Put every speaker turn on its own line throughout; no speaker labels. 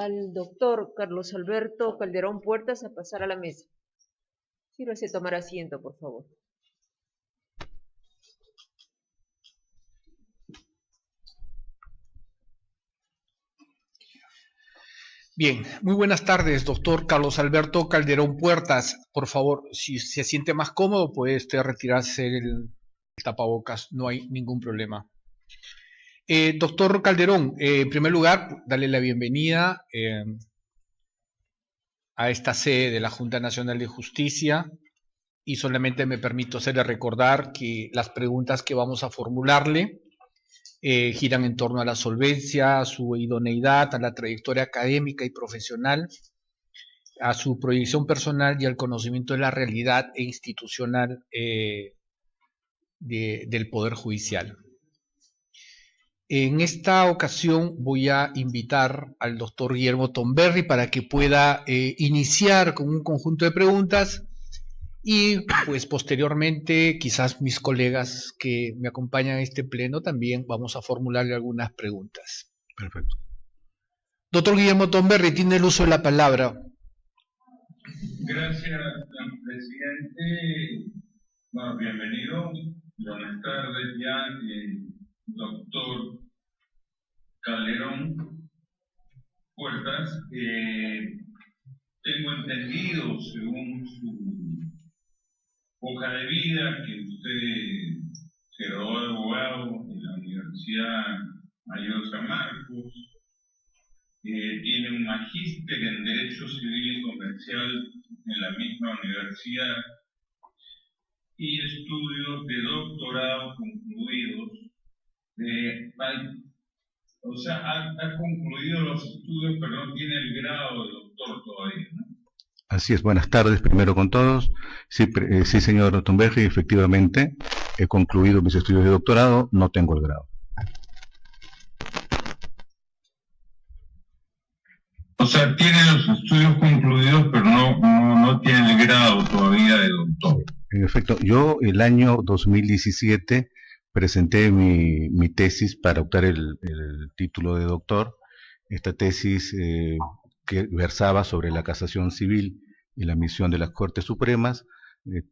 Al doctor Carlos Alberto Calderón Puertas a pasar a la mesa. Sírvase tomar asiento, por favor.
Bien, muy buenas tardes, doctor Carlos Alberto Calderón Puertas. Por favor, si se siente más cómodo, puede usted retirarse el tapabocas, no hay ningún problema. Doctor Calderón, en primer lugar, darle la bienvenida a esta sede de la Junta Nacional de Justicia y solamente me permito hacerle recordar que las preguntas que vamos a formularle giran en torno a la solvencia, a su idoneidad, a la trayectoria académica y profesional, a su proyección personal y al conocimiento de la realidad e institucional del Poder Judicial. En esta ocasión voy a invitar al doctor Guillermo Tomberry para que pueda iniciar con un conjunto de preguntas y pues posteriormente quizás mis colegas que me acompañan en este pleno también vamos a formularle algunas preguntas.
Perfecto.
Doctor Guillermo Tomberry, tiene el uso de la palabra.
Gracias, presidente. Bueno, bienvenido. Buenas tardes ya, doctor Calderón Puertas. Tengo entendido, según su hoja de vida, que usted se graduó de abogado en la Universidad Mayor de San Marcos, tiene un magíster en Derecho Civil y Comercial en la misma universidad y estudios de doctorado concluidos. Ha concluido los estudios, pero no tiene el grado de doctor todavía, ¿no?
Así es, buenas tardes primero con todos. Sí, señor Tomberry, efectivamente he concluido mis estudios de doctorado, no tengo el grado.
O sea, tiene los estudios concluidos, pero no tiene el grado todavía de doctor.
En efecto, yo el año 2017 presenté mi tesis para optar el título de doctor. Esta tesis que versaba sobre la casación civil y la misión de las Cortes Supremas,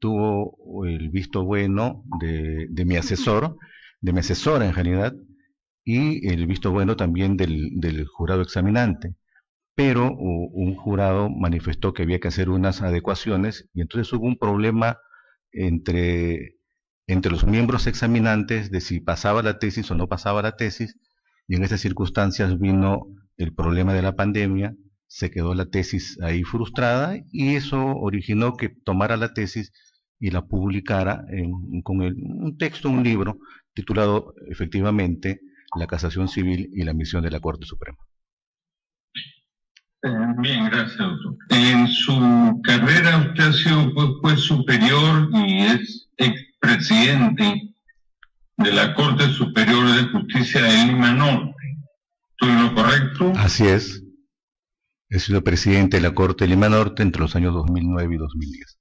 tuvo el visto bueno de mi asesora en realidad, y el visto bueno también del jurado examinante. Pero un jurado manifestó que había que hacer unas adecuaciones y entonces hubo un problema entre los miembros examinantes de si pasaba la tesis o no pasaba la tesis, y en esas circunstancias vino el problema de la pandemia, se quedó la tesis ahí frustrada y eso originó que tomara la tesis y la publicara con un texto, un libro titulado efectivamente La casación civil y la misión de la Corte Suprema.
Bien, gracias, doctor. En su carrera usted ha sido juez superior y es expresidente de la Corte Superior de Justicia de Lima Norte. ¿Estoy en lo correcto?
Así es. He sido presidente de la Corte de Lima Norte entre los años 2009 y 2010.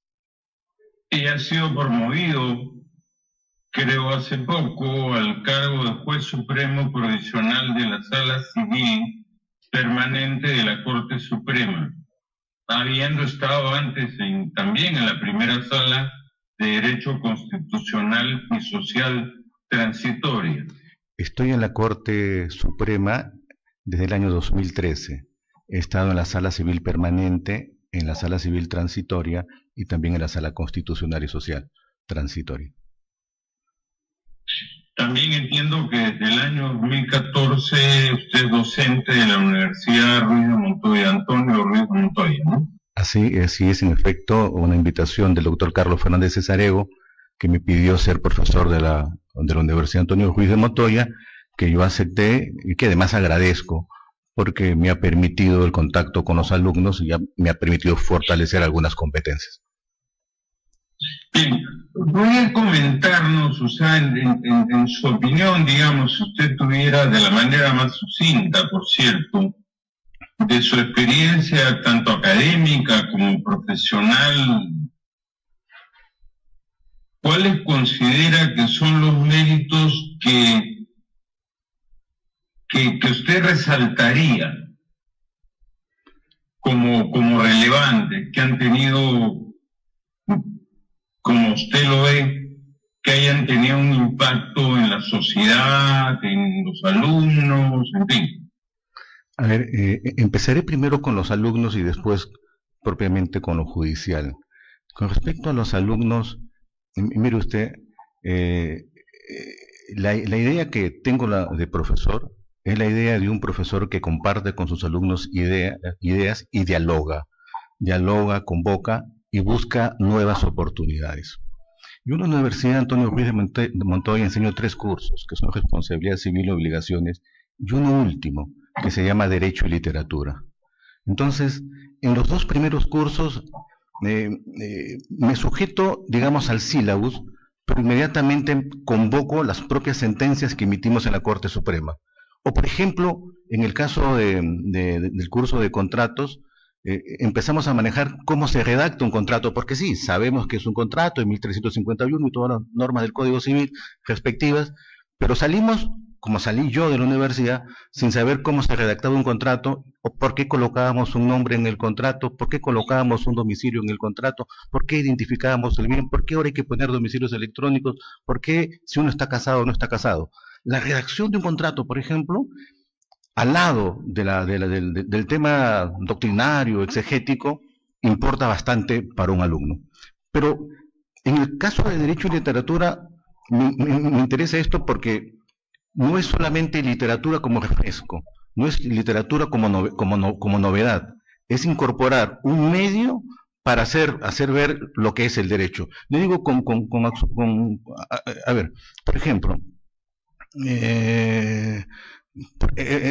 Y ha sido promovido, creo hace poco, al cargo de juez supremo provisional de la Sala Civil Permanente de la Corte Suprema, habiendo estado antes también en la primera Sala de Derecho Constitucional y Social Transitoria.
Estoy en la Corte Suprema desde el año 2013. He estado en la Sala Civil Permanente, en la Sala Civil Transitoria y también en la Sala Constitucional y Social Transitoria.
También entiendo que desde el año 2014 usted es docente de la Universidad Ruiz de Montoya, Antonio Ruiz de Montoya, ¿no?
Así es, en efecto, una invitación del doctor Carlos Fernández Cesarego, que me pidió ser profesor de la Universidad Antonio Ruiz de Montoya, que yo acepté y que además agradezco, porque me ha permitido el contacto con los alumnos y me ha permitido fortalecer algunas competencias.
Bien, ¿puede comentarnos, o sea, en su opinión, digamos, si usted tuviera de la manera más sucinta, por cierto, de su experiencia tanto académica como profesional, ¿cuáles considera que son los méritos que usted resaltaría como relevantes, que han tenido, como usted lo ve, que hayan tenido un impacto en la sociedad, en los alumnos, en fin?
A ver, empezaré primero con los alumnos y después propiamente con lo judicial. Con respecto a los alumnos, mire usted, la idea que tengo de profesor es la idea de un profesor que comparte con sus alumnos ideas y dialoga, convoca y busca nuevas oportunidades. Yo en la Universidad Antonio Ruiz de Montoya enseño 3 cursos, que son Responsabilidad Civil y Obligaciones, y uno último, que se llama Derecho y Literatura. Entonces, en los 2 primeros cursos me sujeto, digamos, al sílabus, pero inmediatamente convoco las propias sentencias que emitimos en la Corte Suprema. O, por ejemplo, en el caso del curso de contratos, empezamos a manejar cómo se redacta un contrato, porque sí, sabemos que es un contrato de 1351 y todas las normas del Código Civil respectivas, pero salimos, como salí yo de la universidad, sin saber cómo se redactaba un contrato, o por qué colocábamos un nombre en el contrato, por qué colocábamos un domicilio en el contrato, por qué identificábamos el bien, por qué ahora hay que poner domicilios electrónicos, por qué si uno está casado o no está casado. La redacción de un contrato, por ejemplo, al lado del tema doctrinario, exegético, importa bastante para un alumno. Pero en el caso de Derecho y Literatura, me interesa esto porque no es solamente literatura como refresco, no es literatura como novedad, es incorporar un medio para hacer ver lo que es el derecho. Le digo a ver, por ejemplo,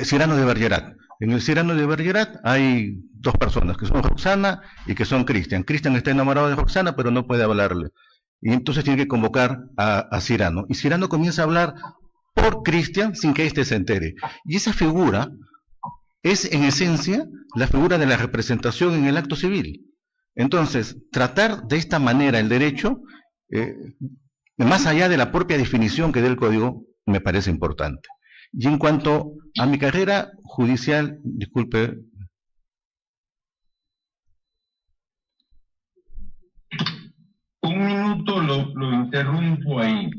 Cyrano de Bergerac. En el Cyrano de Bergerac hay 2 personas, que son Roxana y que son Cristian. Cristian está enamorado de Roxana, pero no puede hablarle. Y entonces tiene que convocar a Cyrano. Y Cyrano comienza a hablar por Cristian sin que éste se entere. Y esa figura es, en esencia, la figura de la representación en el acto civil. Entonces, tratar de esta manera el derecho, más allá de la propia definición que dé el Código, me parece importante. Y en cuanto a mi carrera judicial, disculpe.
Un minuto lo interrumpo ahí.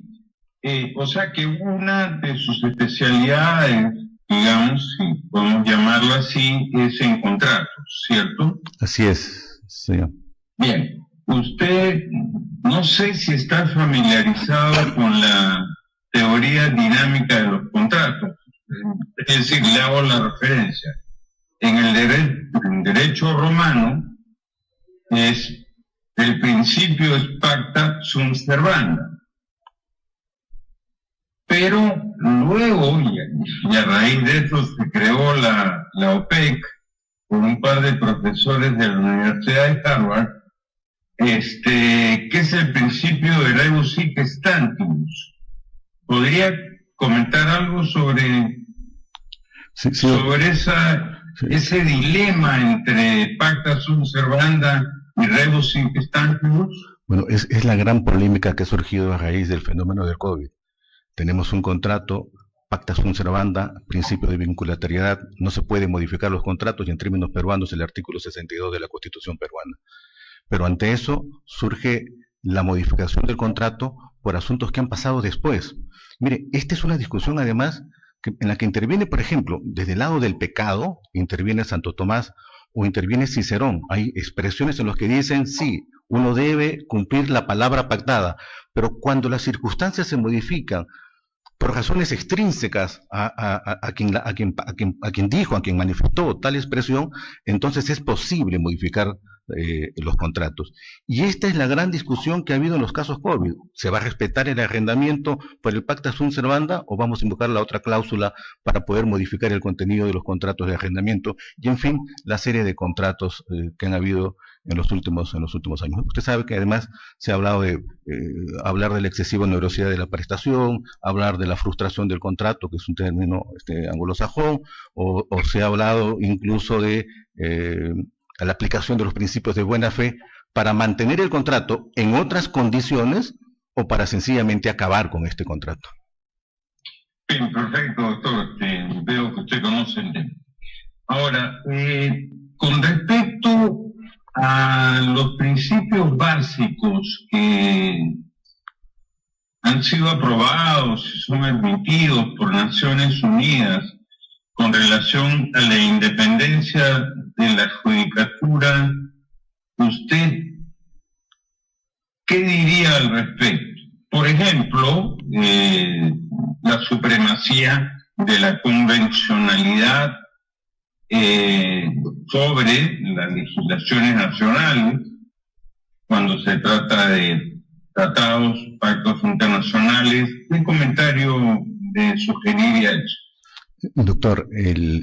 O sea que una de sus especialidades, digamos, si podemos llamarlo así, es en contratos, ¿cierto?
Así es, señor.
Bien, usted no sé si está familiarizado con la teoría dinámica de los contratos, es decir, le hago la referencia. En el derecho romano el principio es pacta sunt servanda. Pero luego, y a raíz de eso se creó la OPEC por un par de profesores de la Universidad de Harvard, que es el principio de rebus sic stantibus. ¿Podría comentar algo sobre ese dilema entre pacta sunt servanda y rebus sic stantibus?
Bueno, es la gran polémica que ha surgido a raíz del fenómeno del COVID. Tenemos un contrato, pacta sunt servanda, principio de vinculatoriedad, no se pueden modificar los contratos y en términos peruanos el artículo 62 de la Constitución peruana. Pero ante eso surge la modificación del contrato por asuntos que han pasado después. Mire, esta es una discusión además en la que interviene, por ejemplo, desde el lado del pecado, interviene Santo Tomás o interviene Cicerón. Hay expresiones en las que dicen, sí, uno debe cumplir la palabra pactada, pero cuando las circunstancias se modifican por razones extrínsecas a quien dijo, a quien manifestó tal expresión, entonces es posible modificar los contratos. Y esta es la gran discusión que ha habido en los casos COVID. ¿Se va a respetar el arrendamiento por el pacta sunt servanda o vamos a invocar la otra cláusula para poder modificar el contenido de los contratos de arrendamiento? Y en fin, la serie de contratos que han habido en los últimos años. Usted sabe que además se ha hablado de hablar de la excesiva onerosidad de la prestación, hablar de la frustración del contrato, que es un término anglosajón, o se ha hablado incluso de la aplicación de los principios de buena fe para mantener el contrato en otras condiciones o para sencillamente acabar con este contrato.
Bien, perfecto, doctor. Veo que usted conoce el tema. Ahora, con respecto básicos que han sido aprobados y son admitidos por Naciones Unidas con relación a la independencia de la judicatura, ¿usted qué diría al respecto? Por ejemplo, la supremacía de la convencionalidad sobre las legislaciones nacionales cuando se trata de tratados, pactos internacionales. ¿Qué comentario de sugeriría eso?
Doctor,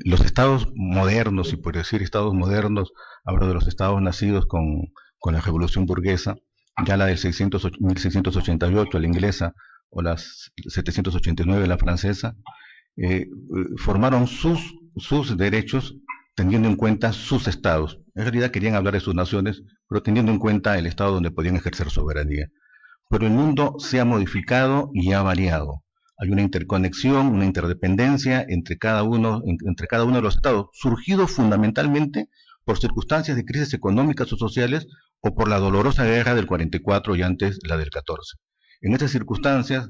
los estados modernos, y por decir estados modernos, hablo de los estados nacidos con la revolución burguesa, ya la del 1688, la inglesa, o la 789, la francesa, formaron sus derechos teniendo en cuenta sus estados. En realidad querían hablar de sus naciones, pero teniendo en cuenta el estado donde podían ejercer soberanía. Pero el mundo se ha modificado y ha variado. Hay una interconexión, una interdependencia entre cada uno de los estados, surgido fundamentalmente por circunstancias de crisis económicas o sociales o por la dolorosa guerra del 44 y antes la del 14. En estas circunstancias,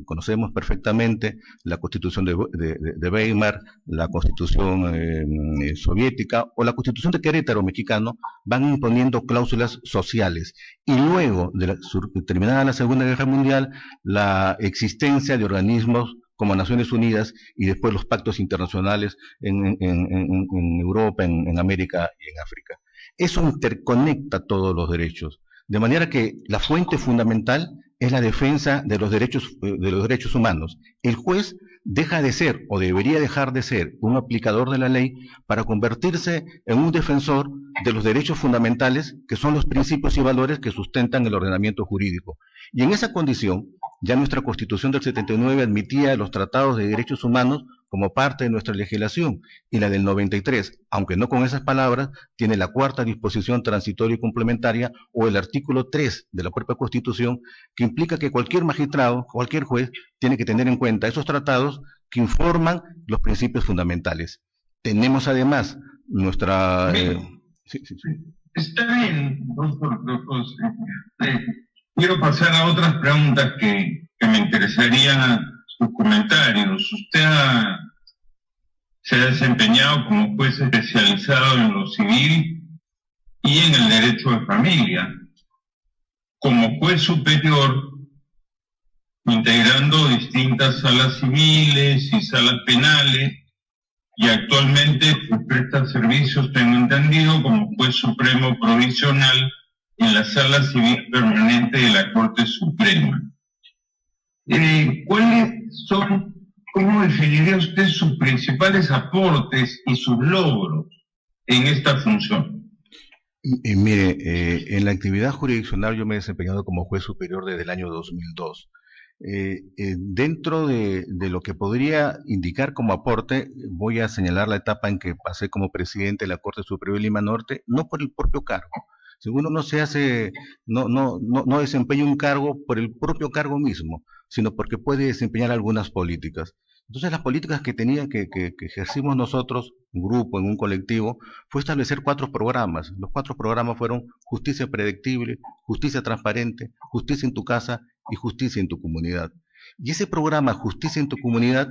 conocemos perfectamente la Constitución de Weimar, la Constitución soviética o la Constitución de Querétaro mexicano, van imponiendo cláusulas sociales. Y luego, terminada la Segunda Guerra Mundial, la existencia de organismos como Naciones Unidas y después los pactos internacionales en Europa, en América y en África. Eso interconecta todos los derechos, de manera que la fuente fundamental es la defensa de los derechos humanos. El juez deja de ser, o debería dejar de ser, un aplicador de la ley para convertirse en un defensor de los derechos fundamentales, que son los principios y valores que sustentan el ordenamiento jurídico. Y en esa condición, ya nuestra Constitución del 79 admitía los tratados de derechos humanos como parte de nuestra legislación, y la del 93, aunque no con esas palabras, tiene la cuarta disposición transitoria y complementaria, o el artículo 3 de la propia Constitución, que implica que cualquier magistrado, cualquier juez, tiene que tener en cuenta esos tratados que informan los principios fundamentales. Tenemos además nuestra...
sí. Está bien, doctor. Quiero pasar a otras preguntas que me interesarían sus comentarios. Usted se ha desempeñado como juez especializado en lo civil y en el derecho de familia. Como juez superior, integrando distintas salas civiles y salas penales, y actualmente presta servicios, tengo entendido, como juez supremo provisional en la Sala Civil Permanente de la Corte Suprema. ¿Cómo definiría usted sus principales aportes y sus logros en esta función?
Mire, en la actividad jurisdiccional yo me he desempeñado como juez superior desde el año 2002. Dentro de lo que podría indicar como aporte, voy a señalar la etapa en que pasé como presidente de la Corte Superior de Lima Norte, no por el propio cargo. Si uno no desempeña un cargo por el propio cargo mismo, sino porque puede desempeñar algunas políticas. Entonces las políticas que ejercimos nosotros, un grupo, en un colectivo, fue establecer 4 programas. Los 4 programas fueron justicia predictible, justicia transparente, justicia en tu casa y justicia en tu comunidad. Y ese programa Justicia en tu comunidad,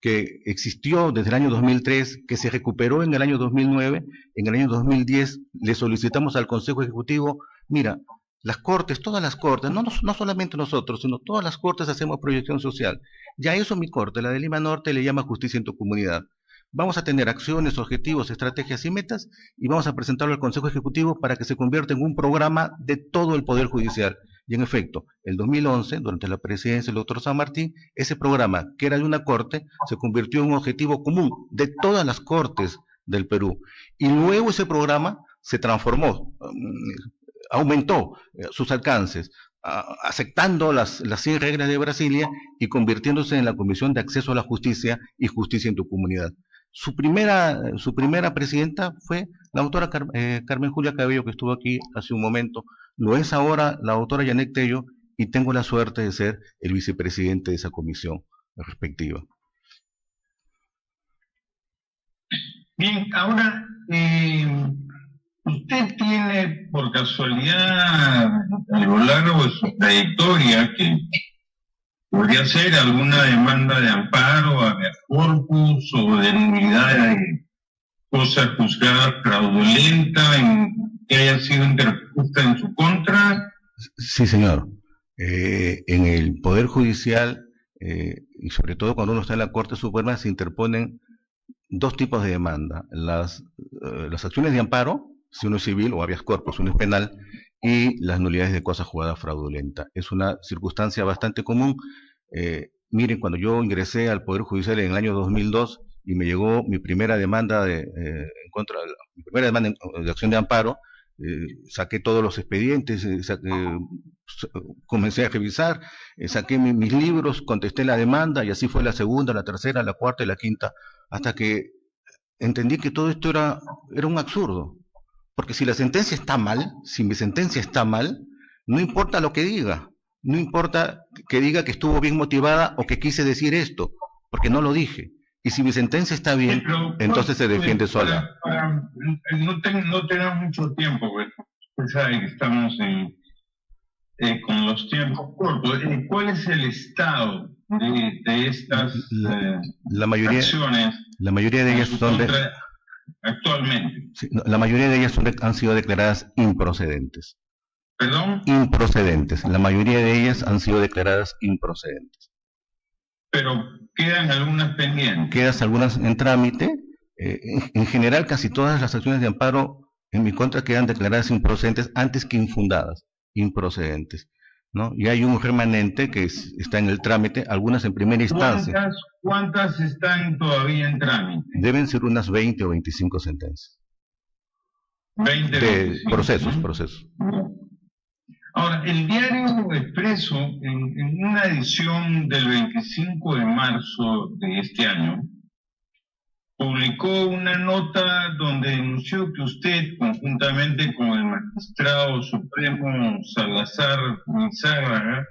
que existió desde el año 2003, que se recuperó en el año 2009, en el año 2010 le solicitamos al Consejo Ejecutivo, mira, las cortes, todas las cortes, no solamente nosotros, sino todas las cortes hacemos proyección social. Ya eso mi corte, la de Lima Norte, le llama Justicia en tu comunidad. Vamos a tener acciones, objetivos, estrategias y metas, y vamos a presentarlo al Consejo Ejecutivo para que se convierta en un programa de todo el Poder Judicial. Y en efecto, el 2011, durante la presidencia del doctor San Martín, ese programa, que era de una corte, se convirtió en un objetivo común de todas las cortes del Perú. Y luego ese programa se transformó, aumentó sus alcances, aceptando las 100 reglas de Brasilia y convirtiéndose en la Comisión de Acceso a la Justicia y Justicia en tu Comunidad. Su primera presidenta fue la doctora Carmen Julia Cabello, que estuvo aquí hace un momento. Lo es ahora la doctora Yanek Tello, y tengo la suerte de ser el vicepresidente de esa comisión respectiva.
Bien, ahora usted tiene por casualidad, a lo largo de su trayectoria, que podría ser alguna demanda de amparo, habeas corpus o de nulidad de cosa juzgada fraudulenta que haya sido interpuesta en su contra?
Sí, señor. En el Poder Judicial, y sobre todo cuando uno está en la Corte Suprema, se interponen dos tipos de demanda. Las acciones de amparo, si uno es civil, o habeas corpus, uno es penal, y las nulidades de cosa jugada fraudulenta. Es una circunstancia bastante común. Miren, cuando yo ingresé al Poder Judicial en el año 2002 y me llegó mi primera demanda mi primera demanda de acción de amparo, saqué todos los expedientes, comencé a revisar, saqué mis libros, contesté la demanda y así fue la segunda, la tercera, la cuarta y la quinta, hasta que entendí que todo esto era un absurdo. Porque si la sentencia está mal, si mi sentencia está mal, no importa lo que diga, no importa que diga que estuvo bien motivada o que quise decir esto, porque no lo dije. Y si mi sentencia está bien, entonces se defiende sola.
No tenemos mucho tiempo, pues sabe que estamos con los tiempos cortos. ¿Cuál es el estado de estas acciones?
La mayoría de ellas son
actualmente.
Sí, no, la mayoría de ellas han sido declaradas improcedentes.
¿Perdón?
Improcedentes. La mayoría de ellas han sido declaradas improcedentes.
Pero quedan algunas pendientes.
Quedan algunas en trámite. En general, casi todas las acciones de amparo en mi contra quedan declaradas improcedentes antes que infundadas, improcedentes, ¿no? Y hay un remanente que está en el trámite, algunas en primera instancia.
¿Cuántas están todavía en trámite?
Deben ser unas 20 o 25 sentencias.
20
de procesos.
Ahora, el diario Expreso, en una edición del 25 de marzo de este año, publicó una nota donde denunció que usted, conjuntamente con el magistrado supremo Salazar Lizárraga,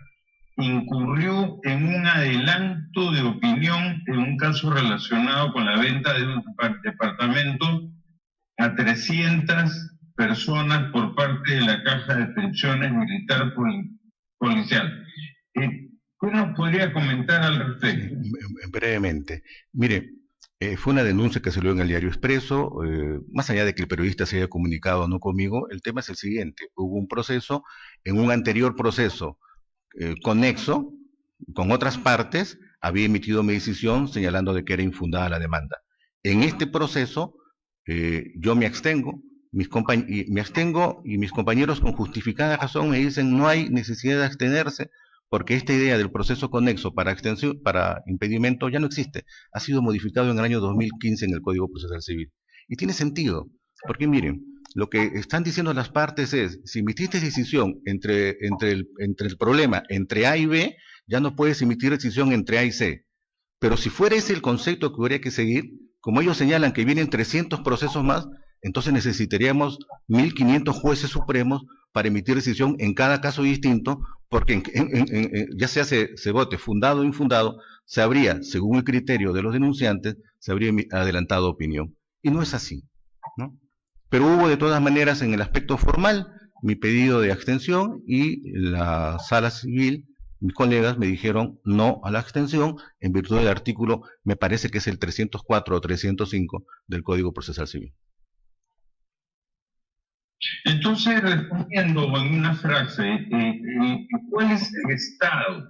incurrió en un adelanto de opinión en un caso relacionado con la venta de un departamento a 300 personas por parte de la Caja de Pensiones Militar Policial. ¿Qué nos podría comentar al respecto?
Brevemente. Mire, fue una denuncia que salió en el diario Expreso, más allá de que el periodista se haya comunicado o no conmigo, el tema es el siguiente. Hubo un proceso, en un anterior proceso conexo, con otras partes, había emitido mi decisión señalando de que era infundada la demanda. En este proceso, yo me abstengo, y mis compañeros con justificada razón me dicen no hay necesidad de abstenerse porque esta idea del proceso conexo para impedimento ya no existe, ha sido modificado en el año 2015 en el Código Procesal Civil. Y tiene sentido, porque miren, lo que están diciendo las partes es, si emitiste decisión entre el problema entre A y B, ya no puedes emitir decisión entre A y C. Pero si fuera ese el concepto que habría que seguir, como ellos señalan que vienen 300 procesos más, entonces necesitaríamos 1.500 jueces supremos para emitir decisión en cada caso distinto, porque ya sea se vote fundado o infundado, se habría, según el criterio de los denunciantes, se habría adelantado opinión. Y no es así, ¿no? Pero hubo de todas maneras en el aspecto formal mi pedido de abstención y la Sala Civil, mis colegas me dijeron no a la abstención en virtud del artículo, me parece que es el 304 o 305 del Código Procesal Civil.
Entonces, respondiendo en una frase, ¿cuál es el estado?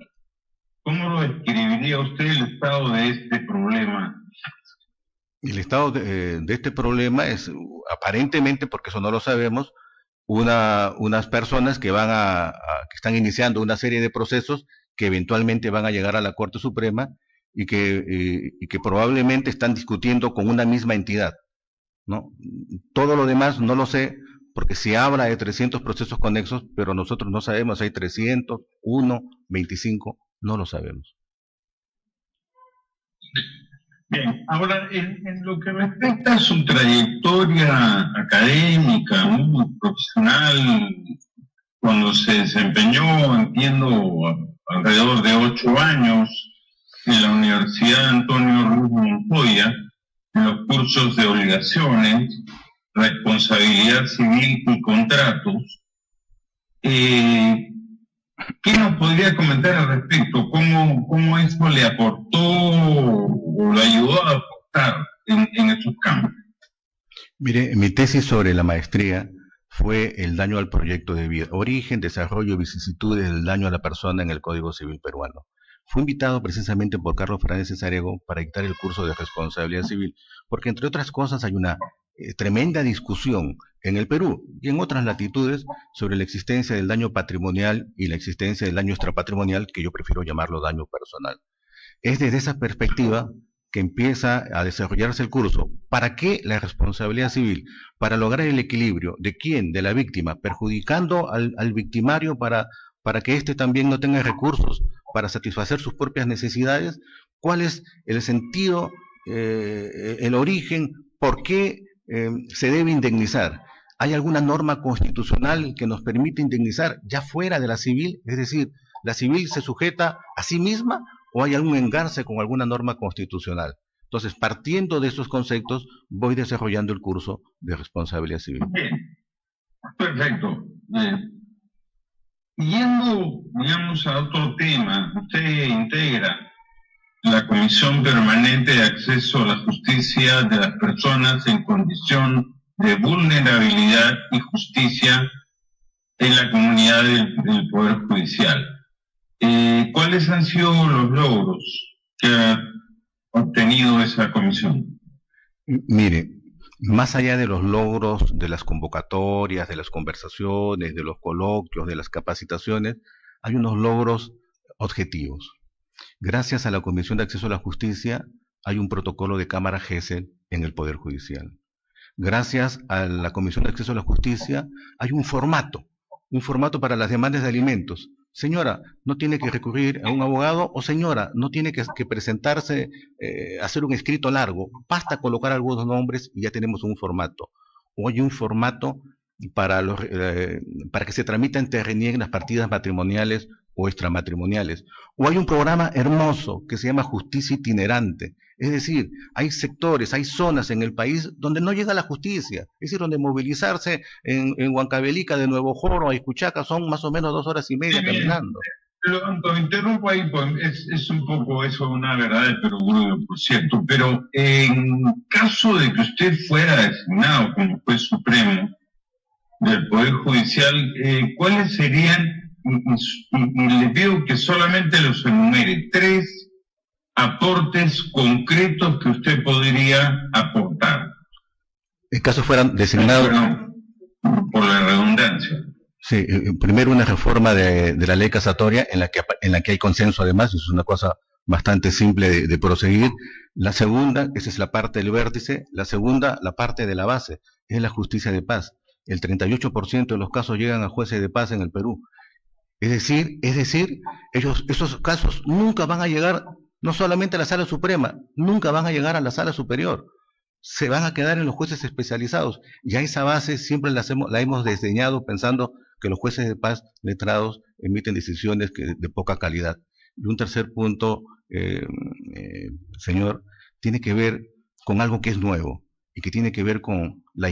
¿Cómo lo describiría usted el estado de este problema?
El estado de este problema es, aparentemente, porque eso no lo sabemos, unas personas que que están iniciando una serie de procesos que eventualmente van a llegar a la Corte Suprema y que probablemente están discutiendo con una misma entidad, ¿no? Todo lo demás no lo sé, porque se habla de 300 procesos conexos, pero nosotros no sabemos si hay 300, 1, 25, no lo sabemos.
Bien, ahora, en lo que respecta a su trayectoria académica, muy profesional, cuando se desempeñó, entiendo, alrededor de 8 años en la Universidad Antonio Ruiz Montoya, en los cursos de obligaciones, responsabilidad civil y contratos. ¿Qué nos podría comentar al respecto? ¿Cómo eso le aportó o lo ayudó a aportar en estos campos?
Mire, mi tesis sobre la maestría fue el daño al proyecto de vida, origen, desarrollo y vicisitudes del daño a la persona en el Código Civil peruano. Fui invitado precisamente por Carlos Fernández Cesarego para dictar el curso de responsabilidad civil, porque entre otras cosas hay una tremenda discusión en el Perú y en otras latitudes sobre la existencia del daño patrimonial y la existencia del daño extrapatrimonial, que yo prefiero llamarlo daño personal. Es desde esa perspectiva que empieza a desarrollarse el curso. ¿Para qué la responsabilidad civil? Para lograr el equilibrio. ¿De quién? De la víctima, perjudicando al victimario para que éste también no tenga recursos para satisfacer sus propias necesidades. ¿Cuál es el sentido, el origen? ¿Por qué se debe indemnizar? ¿Hay alguna norma constitucional que nos permite indemnizar ya fuera de la civil? Es decir, ¿la civil se sujeta a sí misma o hay algún engarce con alguna norma constitucional? Entonces, partiendo de esos conceptos, voy desarrollando el curso de responsabilidad civil.
Bien, perfecto. Yendo, digamos, a otro tema, usted integra la Comisión Permanente de Acceso a la Justicia de las Personas en Condición de Vulnerabilidad y Justicia en la comunidad del Poder Judicial. ¿Cuáles han sido los logros que ha obtenido esa comisión?
Mire, más allá de los logros de las convocatorias, de las conversaciones, de los coloquios, de las capacitaciones, hay unos logros objetivos. Gracias a la Comisión de Acceso a la Justicia hay un protocolo de Cámara GESEL en el Poder Judicial. Gracias a la Comisión de Acceso a la Justicia hay un formato para las demandas de alimentos. Señora, no tiene que recurrir a un abogado, o señora, no tiene que presentarse, hacer un escrito largo, basta colocar algunos nombres y ya tenemos un formato. O hay un formato para que se tramiten, te renieguen las partidas matrimoniales o extramatrimoniales. O hay un programa hermoso que se llama Justicia Itinerante. Es decir, hay sectores, hay zonas en el país donde no llega la justicia. Es decir, donde movilizarse en Huancavelica, de Nuevo Joro a Icuchaca son más o menos 2 horas y media caminando.
Lo interrumpo ahí, pues es un poco eso, una verdad de perogrullo, por cierto, pero en caso de que usted fuera designado como juez supremo del Poder Judicial, ¿cuáles serían, y le pido que solamente los enumere, 3 aportes concretos que usted podría aportar?
En caso fueran designados...
Bueno, por la redundancia.
Sí, primero una reforma de la ley casatoria en la que hay consenso, además, es una cosa bastante simple de proseguir. La segunda, esa es la parte del vértice. La segunda, la parte de la base, es la justicia de paz. El 38% de los casos llegan a jueces de paz en el Perú. Es decir, esos casos nunca van a llegar, no solamente a la Sala Suprema, nunca van a llegar a la Sala Superior. Se van a quedar en los jueces especializados. Y a esa base siempre la hemos diseñado pensando que los jueces de paz letrados emiten decisiones de poca calidad. Y un tercer punto, señor, tiene que ver con algo que es nuevo y que tiene que ver con la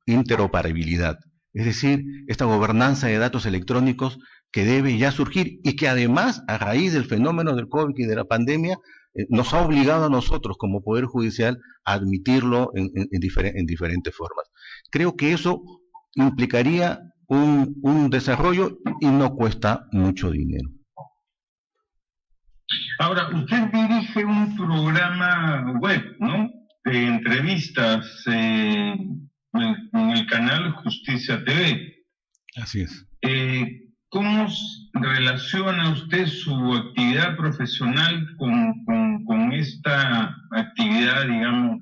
interoperabilidad. Es decir, esta gobernanza de datos electrónicos que debe ya surgir y que además, a raíz del fenómeno del COVID y de la pandemia, nos ha obligado a nosotros como Poder Judicial a admitirlo en diferentes formas. Creo que eso implicaría un desarrollo y no cuesta mucho dinero.
Ahora, usted dirige un programa web, ¿no?, de entrevistas en el canal Justicia TV.
Así es.
¿Cómo relaciona usted su actividad profesional con esta actividad, digamos,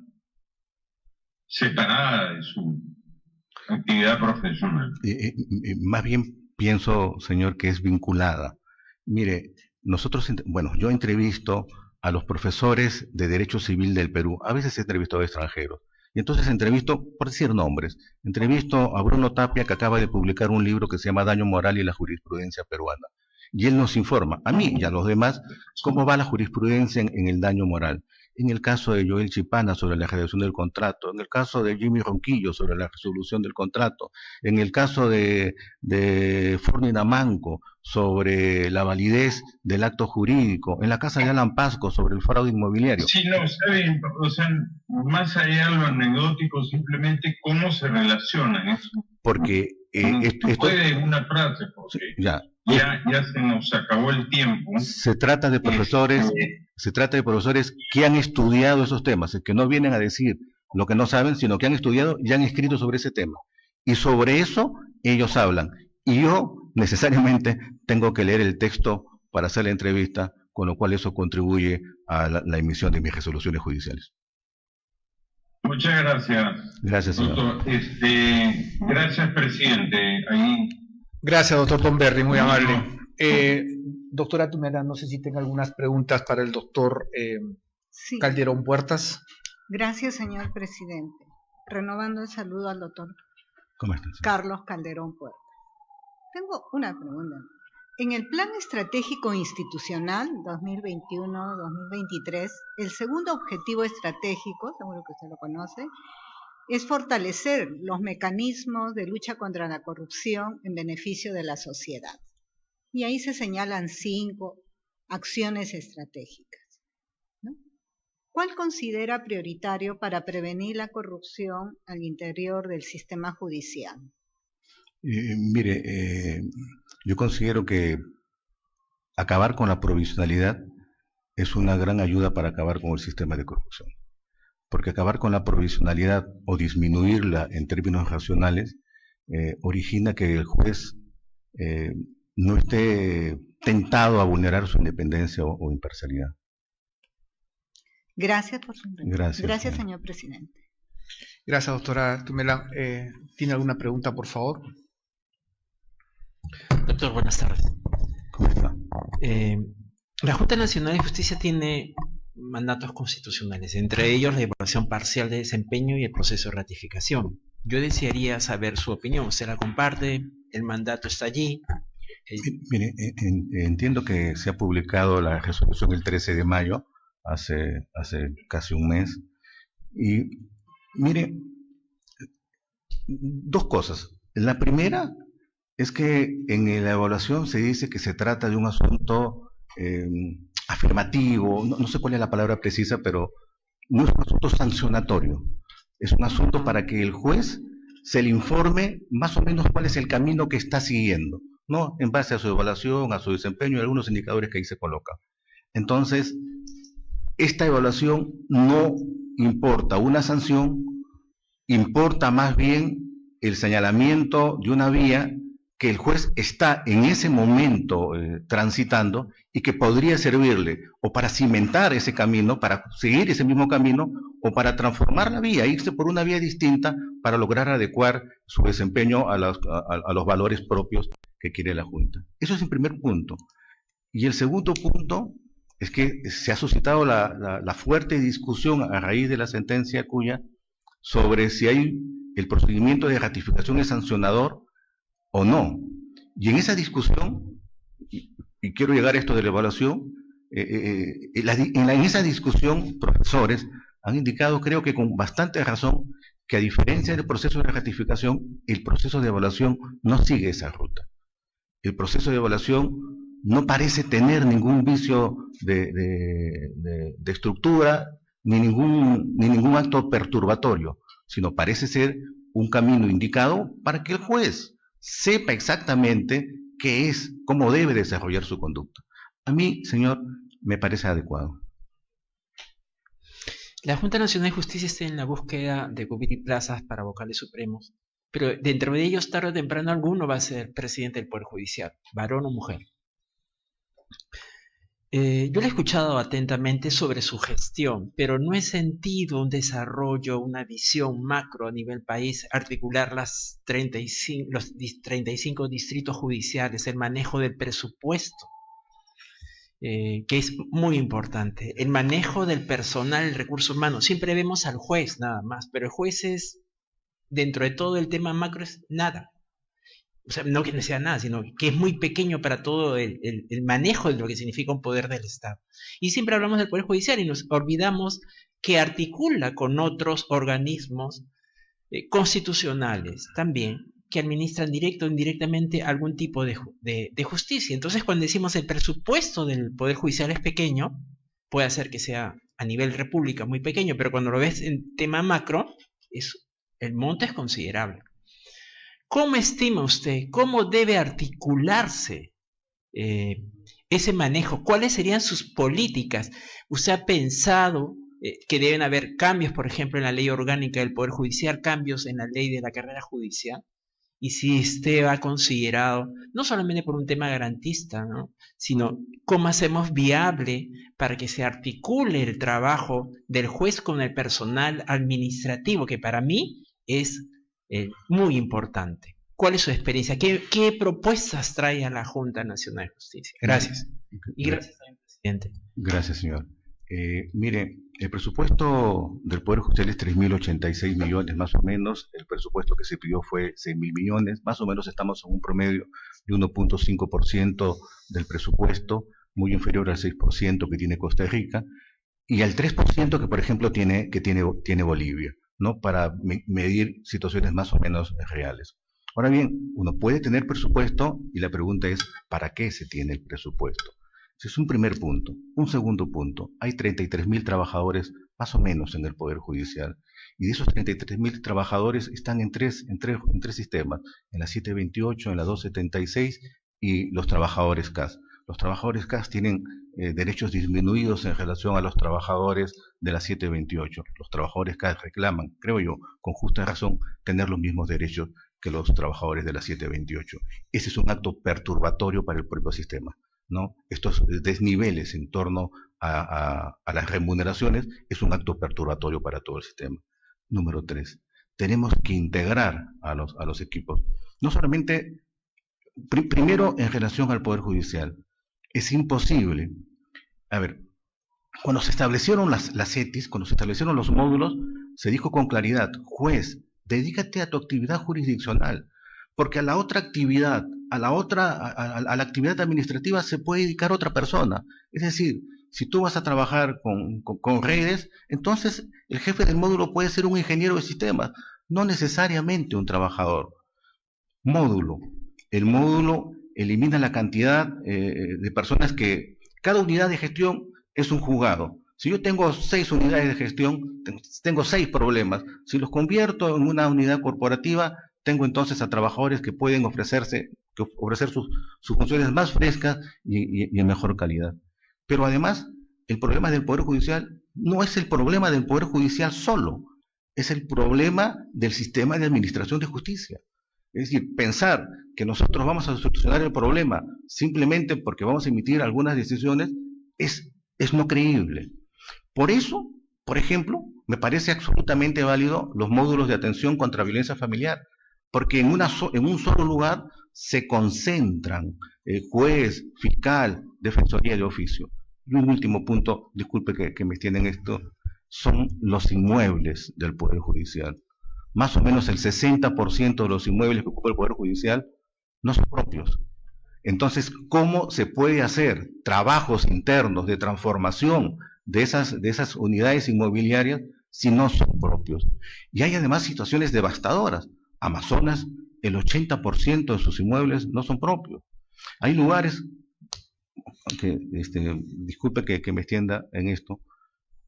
separada de su actividad profesional?
Más bien pienso, señor, que es vinculada. Mire, yo entrevisto a los profesores de Derecho Civil del Perú. A veces he entrevistado a extranjeros. Y entonces entrevisto, por decir nombres, entrevisto a Bruno Tapia, que acaba de publicar un libro que se llama Daño Moral y la Jurisprudencia Peruana. Y él nos informa, a mí y a los demás, cómo va la jurisprudencia en el daño moral. en el caso de Joel Chipana sobre la redacción del contrato, en el caso de Jimmy Ronquillo sobre la resolución del contrato, en el caso de Ferdinand Manco sobre la validez del acto jurídico, en la casa de Alan Pasco sobre el fraude inmobiliario.
Sí, no, está bien, o sea, más allá de lo anecdótico, simplemente cómo se relacionan eso.
Porque
esto puede una frase, porque ya se nos acabó el tiempo.
Se trata de profesores, que han estudiado esos temas, que no vienen a decir lo que no saben, sino que han estudiado y han escrito sobre ese tema. Y sobre eso ellos hablan. Y yo necesariamente tengo que leer el texto para hacer la entrevista, con lo cual eso contribuye a la emisión de mis resoluciones judiciales.
Muchas gracias.
Gracias, señor.
Doctor. Gracias, presidente.
Gracias, doctor Tomberry, muy amable. Doctora Tumela, no sé si tenga algunas preguntas para el doctor
sí.
Calderón Puertas.
Gracias, señor presidente. Renovando el saludo al doctor Carlos Calderón Puertas. Tengo una pregunta. En el Plan Estratégico Institucional 2021-2023, el segundo objetivo estratégico, seguro que usted lo conoce, es fortalecer los mecanismos de lucha contra la corrupción en beneficio de la sociedad. Y ahí se señalan 5 acciones estratégicas, ¿no? ¿Cuál considera prioritario para prevenir la corrupción al interior del sistema judicial?
Yo considero que acabar con la provisionalidad es una gran ayuda para acabar con el sistema de corrupción. Porque acabar con la provisionalidad o disminuirla en términos racionales origina que el juez no esté tentado a vulnerar su independencia o imparcialidad.
Gracias por su respuesta. Gracias, señor presidente.
Gracias, doctora Tumela. ¿Tiene alguna pregunta, por favor?
Doctor, buenas tardes.
¿Cómo está?
La Junta Nacional de Justicia tiene mandatos constitucionales, entre ellos la evaluación parcial de desempeño y el proceso de ratificación. Yo desearía saber su opinión. ¿Usted la comparte? ¿El mandato está allí?
Mire, entiendo que se ha publicado la resolución el 13 de mayo, hace casi un mes. Y mire, 2 cosas. La primera es que en la evaluación se dice que se trata de un asunto afirmativo, no sé cuál es la palabra precisa, pero no es un asunto sancionatorio, es un asunto para que el juez se le informe más o menos cuál es el camino que está siguiendo, ¿no? En base a su evaluación, a su desempeño y algunos indicadores que ahí se colocan. Entonces, esta evaluación no importa una sanción, importa más bien el señalamiento de una vía que el juez está en ese momento transitando y que podría servirle o para cimentar ese camino, para seguir ese mismo camino, o para transformar la vía, irse por una vía distinta para lograr adecuar su desempeño a los valores propios que quiere la Junta. Eso es el primer punto. Y el segundo punto es que se ha suscitado la fuerte discusión a raíz de la sentencia Cuya sobre si el procedimiento de ratificación es sancionador o no. Y en esa discusión, y quiero llegar a esto de la evaluación, en esa discusión profesores han indicado, creo que con bastante razón, que a diferencia del proceso de ratificación, el proceso de evaluación no sigue esa ruta. El proceso de evaluación no parece tener ningún vicio de estructura, ni ningún acto perturbatorio, sino parece ser un camino indicado para que el juez sepa exactamente qué es, cómo debe desarrollar su conducta. A mí, señor, me parece adecuado.
La Junta Nacional de Justicia está en la búsqueda de cubrir plazas para vocales supremos, pero dentro de ellos, tarde o temprano, alguno va a ser presidente del Poder Judicial, varón o mujer. Yo le he escuchado atentamente sobre su gestión, pero no he sentido un desarrollo, una visión macro a nivel país, articular los 35 distritos judiciales, el manejo del presupuesto, que es muy importante, el manejo del personal, el recurso humano. Siempre vemos al juez nada más, pero el juez es, dentro de todo el tema macro, es nada. O sea, no que no sea nada, sino que es muy pequeño para todo el manejo de lo que significa un poder del Estado. Y siempre hablamos del Poder Judicial y nos olvidamos que articula con otros organismos constitucionales también, que administran directo o indirectamente algún tipo de justicia. Entonces, cuando decimos el presupuesto del Poder Judicial es pequeño, puede ser que sea a nivel república muy pequeño, pero cuando lo ves en tema macro, el monto es considerable. ¿Cómo estima usted, cómo debe articularse ese manejo? ¿Cuáles serían sus políticas? ¿Usted ha pensado que deben haber cambios, por ejemplo, en la ley orgánica del Poder Judicial, cambios en la ley de la carrera judicial? Y si usted ha considerado, no solamente por un tema garantista, ¿no?, sino cómo hacemos viable para que se articule el trabajo del juez con el personal administrativo, que para mí es muy importante. ¿Cuál es su experiencia? ¿Qué propuestas trae a la Junta Nacional de Justicia? Gracias. Y gracias, señor presidente.
Gracias, señor. Mire, el presupuesto del Poder Judicial es 3.086 millones más o menos. El presupuesto que se pidió fue 6.000 millones. Más o menos estamos en un promedio de 1.5% del presupuesto, muy inferior al 6% que tiene Costa Rica y al 3% que, por ejemplo, tiene Bolivia, ¿no?, para medir situaciones más o menos reales. Ahora bien, uno puede tener presupuesto y la pregunta es, ¿para qué se tiene el presupuesto? Ese es un primer punto. Un segundo punto, hay 33.000 trabajadores más o menos en el Poder Judicial y de esos 33.000 trabajadores están en tres sistemas, en la 728, en la 276 y los trabajadores CAS. Los trabajadores CAS tienen derechos disminuidos en relación a los trabajadores de la 728. Los trabajadores CAS reclaman, creo yo, con justa razón, tener los mismos derechos que los trabajadores de la 728. Ese es un acto perturbatorio para el propio sistema, ¿no? Estos desniveles en torno a las remuneraciones es un acto perturbatorio para todo el sistema. Número 3, tenemos que integrar a los equipos. No solamente, primero en relación al Poder Judicial, es imposible. A ver, cuando se establecieron las ETIs, cuando se establecieron los módulos, se dijo con claridad, juez, dedícate a tu actividad jurisdiccional, porque a la otra actividad, a la actividad administrativa se puede dedicar otra persona. Es decir, si tú vas a trabajar con redes, entonces el jefe del módulo puede ser un ingeniero de sistemas, no necesariamente un trabajador. Módulo. El módulo elimina la cantidad de personas que... Cada unidad de gestión es un juzgado. Si yo tengo 6 unidades de gestión, tengo 6 problemas. Si los convierto en una unidad corporativa, tengo entonces a trabajadores que pueden ofrecer sus funciones más frescas y en mejor calidad. Pero además, el problema del Poder Judicial no es el problema del Poder Judicial solo, es el problema del sistema de administración de justicia. Es decir, pensar que nosotros vamos a solucionar el problema simplemente porque vamos a emitir algunas decisiones es no creíble. Por eso, por ejemplo, me parece absolutamente válido los módulos de atención contra violencia familiar, porque en un solo lugar se concentran juez, fiscal, defensoría de oficio. Y un último punto, disculpe que me extienda en esto, son los inmuebles del Poder Judicial. Más o menos el 60% de los inmuebles que ocupa el Poder Judicial no son propios. Entonces, ¿cómo se puede hacer trabajos internos de transformación de esas unidades inmobiliarias si no son propios? Y hay además situaciones devastadoras. Amazonas, el 80% de sus inmuebles no son propios. Hay lugares, disculpe que me extienda en esto,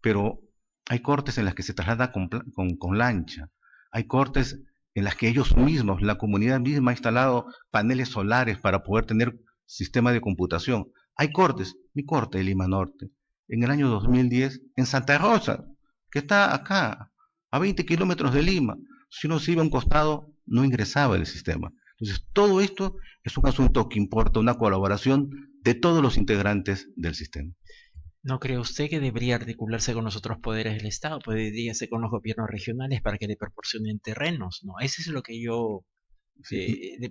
pero hay cortes en las que se traslada con lancha. Hay cortes en las que ellos mismos, la comunidad misma ha instalado paneles solares para poder tener sistema de computación. Hay cortes, mi corte de Lima Norte, en el año 2010, en Santa Rosa, que está acá, a 20 kilómetros de Lima. Si uno se iba a un costado, no ingresaba el sistema. Entonces, todo esto es un asunto que importa una colaboración de todos los integrantes del sistema.
¿No cree usted que debería articularse con los otros poderes del Estado? Podría ser con los gobiernos regionales para que le proporcionen terrenos, ¿no? Eso es lo que yo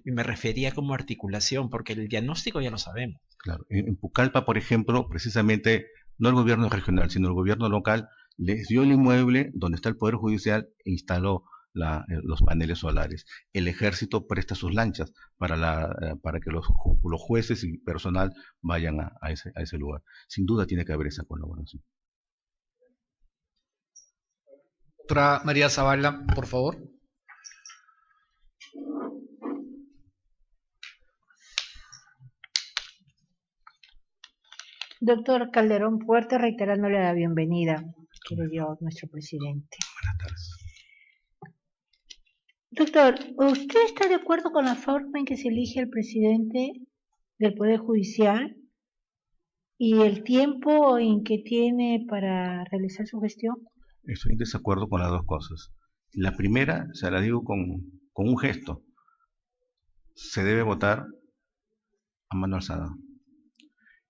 me refería como articulación, porque el diagnóstico ya lo sabemos.
Claro, en Pucallpa, por ejemplo, precisamente, no el gobierno regional, sino el gobierno local, les dio el inmueble donde está el Poder Judicial e instaló los paneles solares. El ejército presta sus lanchas para que los jueces y personal vayan a ese lugar. Sin duda tiene que haber esa colaboración.
Doctora María Zavala, por favor.
Doctor Calderón Puerta, reiterándole la bienvenida que le dio nuestro presidente.
Buenas tardes.
Doctor, ¿usted está de acuerdo con la forma en que se elige el presidente del Poder Judicial y el tiempo en que tiene para realizar su gestión?
Estoy en desacuerdo con las dos cosas. La primera, se la digo con un gesto. Se debe votar a mano alzada.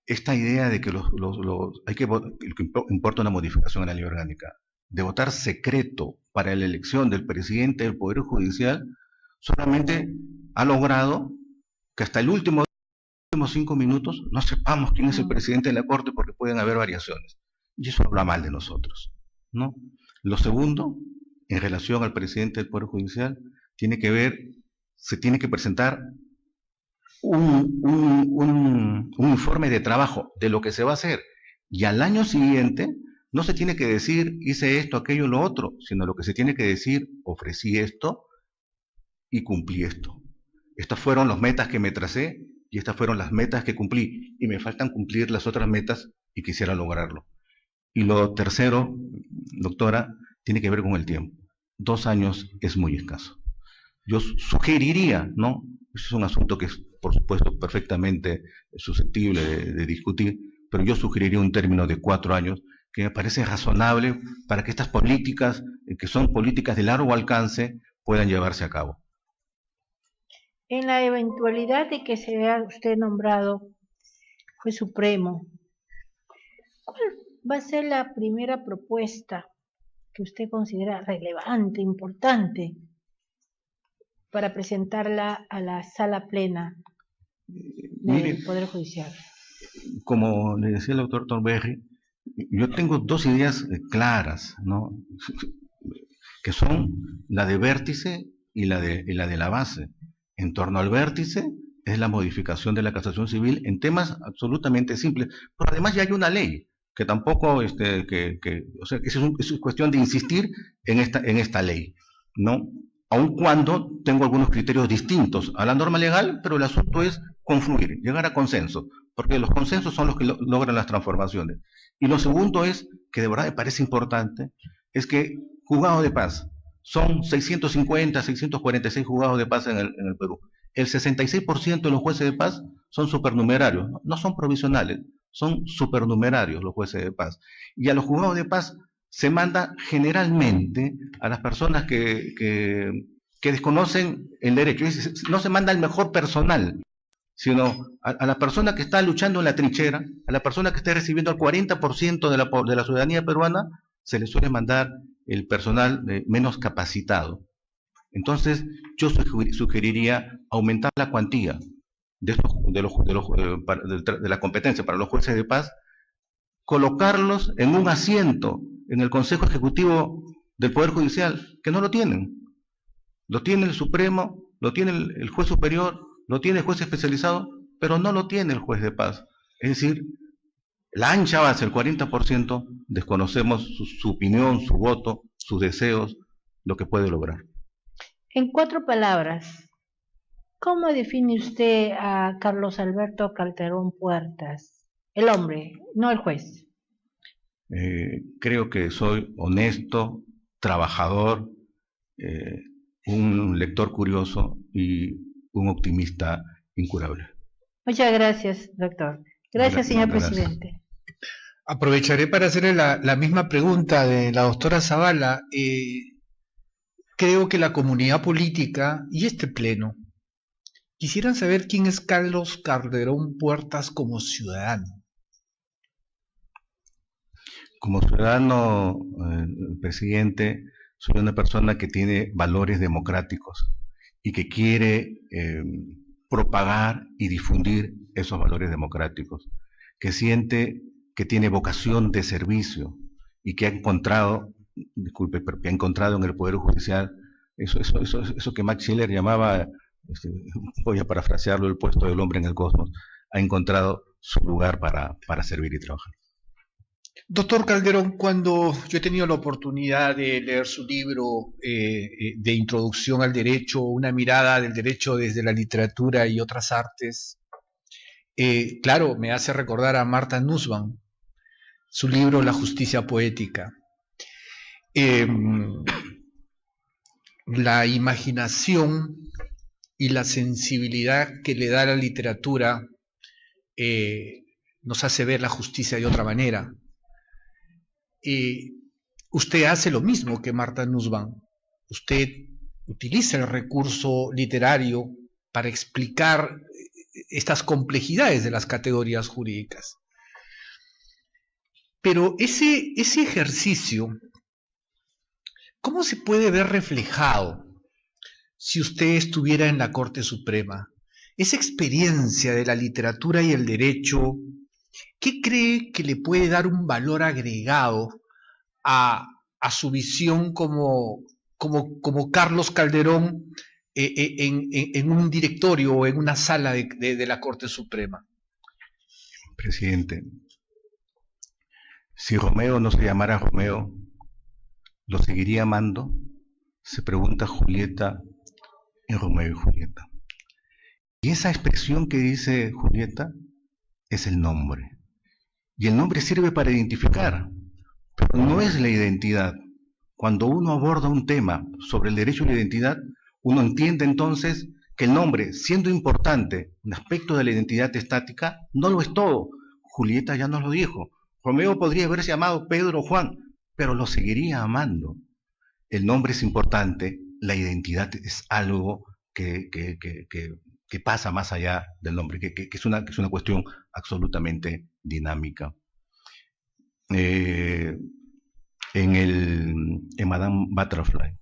Esta idea de que importa una modificación en la ley orgánica, de votar secreto para la elección del presidente del Poder Judicial, solamente ha logrado que hasta los últimos 5 minutos no sepamos quién es el presidente de la Corte, porque pueden haber variaciones. Y eso habla mal de nosotros, ¿no? Lo segundo, en relación al presidente del Poder Judicial, se tiene que presentar un informe de trabajo de lo que se va a hacer, y al año siguiente no se tiene que decir hice esto, aquello, lo otro, sino lo que se tiene que decir ofrecí esto y cumplí esto. Estas fueron las metas que me tracé y estas fueron las metas que cumplí, y me faltan cumplir las otras metas y quisiera lograrlo. Y lo tercero, doctora, tiene que ver con el tiempo. 2 años es muy escaso. Yo sugeriría, ¿no? Eso es un asunto que es, por supuesto, perfectamente susceptible de discutir, pero yo sugeriría un término de 4 años, que me parece razonable para que estas políticas, que son políticas de largo alcance, puedan llevarse a cabo.
En la eventualidad de que sea usted nombrado juez supremo, ¿cuál va a ser la primera propuesta que usted considera relevante, importante, para presentarla a la sala plena del Poder Judicial?
Como le decía el doctor Thornberry, yo tengo 2 ideas claras, ¿no? Que son la de vértice y la de la base. En torno al vértice es la modificación de la casación civil en temas absolutamente simples, pero además ya hay una ley que tampoco, o sea, que es cuestión de insistir en esta ley, ¿no? Aun cuando tengo algunos criterios distintos a la norma legal, pero el asunto es confluir, llegar a consenso, porque los consensos son los que logran las transformaciones. Y lo segundo es, que de verdad me parece importante, es que juzgados de paz, son 650, 646 juzgados de paz en el Perú. El 66% de los jueces de paz son supernumerarios, no son provisionales, son supernumerarios los jueces de paz. Y a los juzgados de paz se manda generalmente a las personas que desconocen el derecho. No se manda al mejor personal, sino a la persona que está luchando en la trinchera, a la persona que está recibiendo al 40% de la ciudadanía peruana, se le suele mandar el personal menos capacitado. Entonces, yo sugeriría aumentar la cuantía de la competencia para los jueces de paz, colocarlos en un asiento en el Consejo Ejecutivo del Poder Judicial, que no lo tienen. Lo tiene el Supremo, lo tiene el juez superior, lo tiene el juez especializado, pero no lo tiene el juez de paz. Es decir, la ancha base, el 40%, desconocemos su opinión, su voto, sus deseos, lo que puede lograr.
En 4 palabras, ¿cómo define usted a Carlos Alberto Calderón Puertas? El hombre, no el juez.
Creo que soy honesto, trabajador, un lector curioso y un optimista incurable.
Muchas gracias, doctor. Gracias, señor presidente.
Aprovecharé para hacerle la misma pregunta de la doctora Zavala. Creo que la comunidad política y este pleno quisieran saber quién es Carlos Calderón Puertas como ciudadano.
Como ciudadano, presidente, soy una persona que tiene valores democráticos y que quiere propagar y difundir esos valores democráticos, que siente que tiene vocación de servicio y que ha encontrado, en el Poder Judicial Eso que Max Scheler llamaba, voy a parafrasearlo, el puesto del hombre en el cosmos, ha encontrado su lugar para servir y trabajar.
Doctor Calderón, cuando yo he tenido la oportunidad de leer su libro de Introducción al Derecho, una mirada del derecho desde la literatura y otras artes, claro, me hace recordar a Martha Nussbaum, su libro La Justicia Poética. La imaginación y la sensibilidad que le da la literatura nos hace ver la justicia de otra manera. Usted hace lo mismo que Martha Nussbaum. Usted utiliza el recurso literario para explicar estas complejidades de las categorías jurídicas. Pero ese ejercicio, ¿cómo se puede ver reflejado si usted estuviera en la Corte Suprema? Esa experiencia de la literatura y el derecho, ¿qué cree que le puede dar un valor agregado a su visión como Carlos Calderón en un directorio o en una sala de la Corte Suprema?
Presidente, si Romeo no se llamara Romeo, ¿lo seguiría amando? Se pregunta Julieta en Romeo y Julieta. Y esa expresión que dice Julieta es el nombre. Y el nombre sirve para identificar, pero no es la identidad. Cuando uno aborda un tema sobre el derecho a la identidad, uno entiende entonces que el nombre, siendo importante, un aspecto de la identidad estática, no lo es todo. Julieta ya nos lo dijo. Romeo podría haberse llamado Pedro o Juan, pero lo seguiría amando. El nombre es importante, la identidad es algo que pasa más allá del nombre, que es una cuestión absolutamente dinámica. En Madame Butterfly,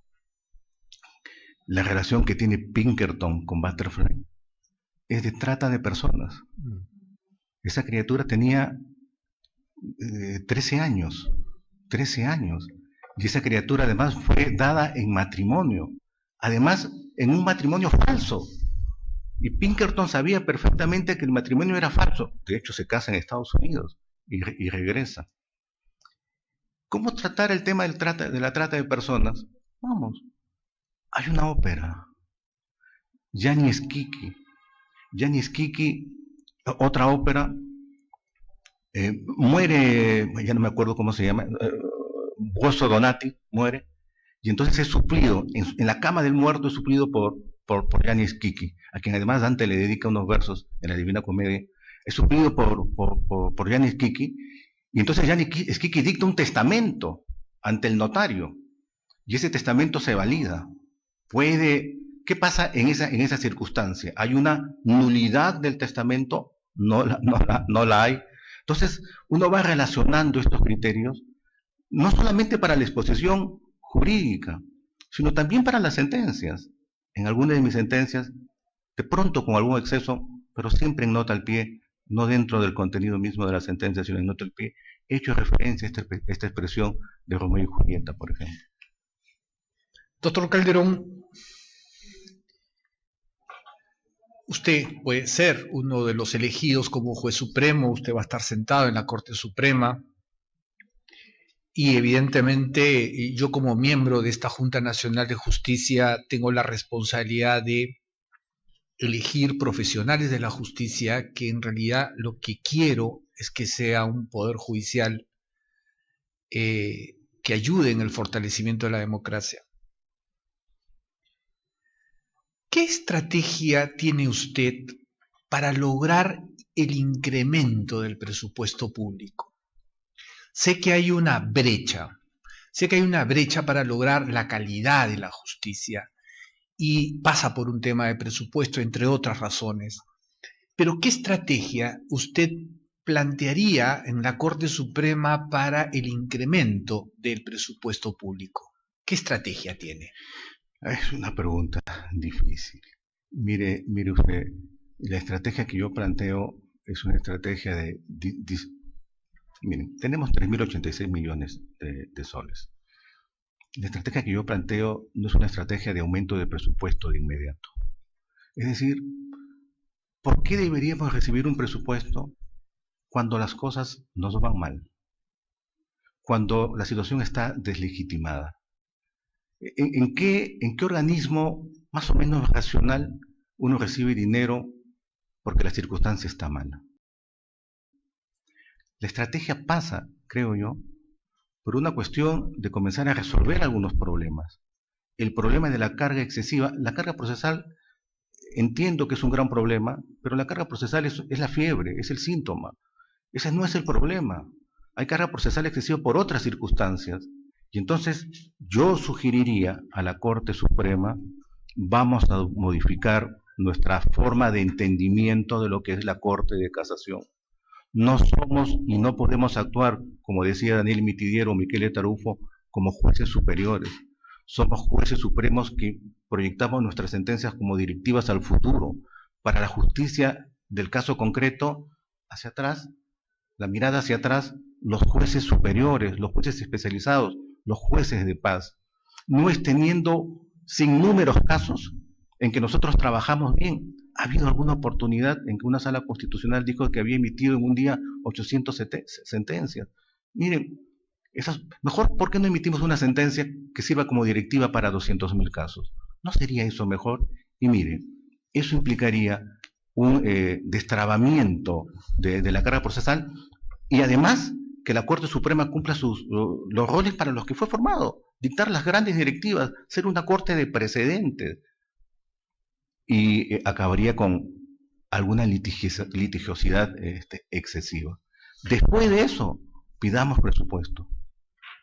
la relación que tiene Pinkerton con Butterfly es de trata de personas. Esa criatura tenía 13 años, y esa criatura además fue dada en matrimonio, además en un matrimonio falso, y Pinkerton sabía perfectamente que el matrimonio era falso. De hecho se casa en Estados Unidos y regresa. ¿Cómo tratar el tema de la trata de personas? Vamos, hay una ópera, Gianni Schicchi, otra ópera, muere, ya no me acuerdo cómo se llama, Buoso Donati muere, y entonces es suplido, en la cama del muerto es suplido por Gianni Schicchi, a quien además Dante le dedica unos versos en la Divina Comedia. Es suplido por Gianni Schicchi, y entonces Gianni Schicchi dicta un testamento ante el notario, y ese testamento se valida. ¿Qué pasa en esa circunstancia? ¿Hay una nulidad del testamento? No la hay. Entonces uno va relacionando estos criterios, no solamente para la exposición jurídica, sino también para las sentencias. En algunas de mis sentencias, de pronto con algún exceso, pero siempre en nota al pie, no dentro del contenido mismo de la sentencia, sino en nota al pie, he hecho referencia a esta expresión de Romeo y Julieta, por ejemplo.
Doctor Calderón, usted puede ser uno de los elegidos como juez supremo, usted va a estar sentado en la Corte Suprema, y evidentemente yo como miembro de esta Junta Nacional de Justicia tengo la responsabilidad de elegir profesionales de la justicia, que en realidad lo que quiero es que sea un poder judicial que ayude en el fortalecimiento de la democracia. ¿Qué estrategia tiene usted para lograr el incremento del presupuesto público? Sé que hay una brecha para lograr la calidad de la justicia y pasa por un tema de presupuesto, entre otras razones. Pero ¿qué estrategia usted plantearía en la Corte Suprema para el incremento del presupuesto público? ¿Qué estrategia tiene?
Es una pregunta difícil. Mire usted, la estrategia que yo planteo es una estrategia de... Miren, tenemos 3.086 millones de soles. La estrategia que yo planteo no es una estrategia de aumento de presupuesto de inmediato. Es decir, ¿por qué deberíamos recibir un presupuesto cuando las cosas nos van mal? Cuando la situación está deslegitimada. ¿En qué organismo más o menos racional uno recibe dinero porque la circunstancia está mala? La estrategia pasa, creo yo, por una cuestión de comenzar a resolver algunos problemas. El problema de la carga excesiva, la carga procesal, entiendo que es un gran problema, pero la carga procesal es la fiebre, es el síntoma. Ese no es el problema. Hay carga procesal excesiva por otras circunstancias. Y entonces yo sugeriría a la Corte Suprema, vamos a modificar nuestra forma de entendimiento de lo que es la Corte de Casación. No somos y no podemos actuar, como decía Daniel Mitidiero o Michele Tarufo, como jueces superiores. Somos jueces supremos que proyectamos nuestras sentencias como directivas al futuro, para la justicia del caso concreto, hacia atrás, la mirada hacia atrás, los jueces superiores, los jueces especializados, los jueces de paz. No es teniendo sin números casos en que nosotros trabajamos bien. Ha habido alguna oportunidad en que una sala constitucional dijo que había emitido en un día 800 sentencias. Miren, mejor, ¿por qué no emitimos una sentencia que sirva como directiva para 200.000 casos? ¿No sería eso mejor? Y miren, eso implicaría un destrabamiento de la carga procesal y además que la Corte Suprema cumpla los roles para los que fue formado, dictar las grandes directivas, ser una corte de precedentes. Y acabaría con alguna litigiosidad excesiva. Después de eso, pidamos presupuesto.